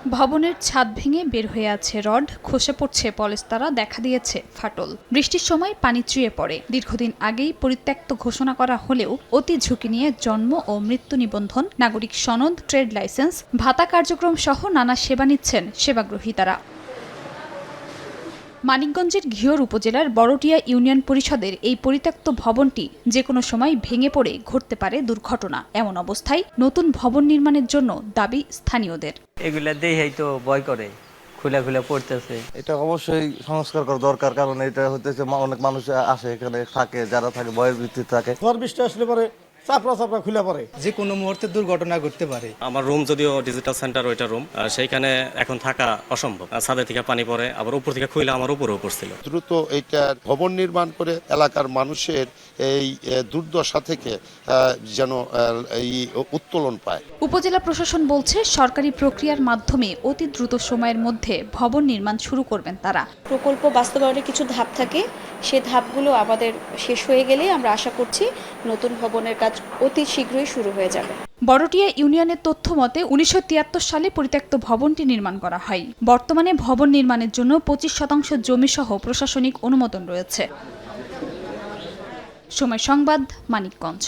ভবনের ছাদ ভেঙে বের হয়ে আছে রড, খসে পড়ছে পলেস্তারা, দেখা দিয়েছে ফাটল। বৃষ্টির সময় পানি চুইয়ে পড়ে। দীর্ঘদিন আগেই পরিত্যক্ত ঘোষণা করা হলেও অতি ঝুঁকি নিয়ে জন্ম ও মৃত্যু নিবন্ধন, নাগরিক সনদ, ট্রেড লাইসেন্স, ভাতা কার্যক্রম সহ নানা সেবা নিচ্ছেন সেবাগ্রহীতারা। মানিকগঞ্জের ঘিওর উপজেলার বড়টিয়া ইউনিয়ন পরিষদের এই পরিত্যক্ত ভবনটি যে কোনো সময় ভেঙে পড়ে ঘটতে পারে দুর্ঘটনা। এমন অবস্থায় নতুন ভবন নির্মাণের জন্য দাবি স্থানীয়দের। এগুলা দেখেই তো ভয় করে, খুলে খুলে পড়তেছে। এটা অবশ্যই সংস্কার করা দরকার, কারণ এটা হতেছে অনেক মানুষ আসে এখানে থাকে, যারা থাকে ভয়ের ভিত্তিতে থাকে। ঝড় বৃষ্টি আসলে পরে চাপড়া খুলে পড়ে, যে কোনো মুহূর্তে দুর্ঘটনা ঘটতে পারে। আমার রুম যদিও ডিজিটাল সেন্টার, ওইটা রুম, সেইখানে এখন থাকা অসম্ভব। ছাদের থেকে পানি পড়ে, আবার উপর থেকে খুইলে আমার উপরেও পড়ছিল। দ্রুত এইটা ভবন নির্মাণ করে এলাকার মানুষের এই দুর্দশা থেকে যেন এই উত্তোলন পায়। উপজেলা প্রশাসন বলছে সরকারি প্রক্রিয়ার মাধ্যমে অতি দ্রুত সময়ের মধ্যে ভবন নির্মাণ শুরু করবেন তারা। প্রকল্প বাস্তবায়নের কিছু ধাপ থাকে, সে ধাপগুলো আমাদের শেষ হয়ে গেলে আমরা আশা করছি নতুন ভবনের কাজ অতি শীঘ্রই শুরু হয়ে যাবে। বড়টিয়া ইউনিয়নের তথ্য মতে 1973 সালে পরিত্যক্ত ভবনটি নির্মাণ করা হয়। বর্তমানে ভবন নির্মাণের জন্য 25% জমি সহ প্রশাসনিক অনুমোদন রয়েছে। সময় সংবাদ, মানিকগঞ্জ।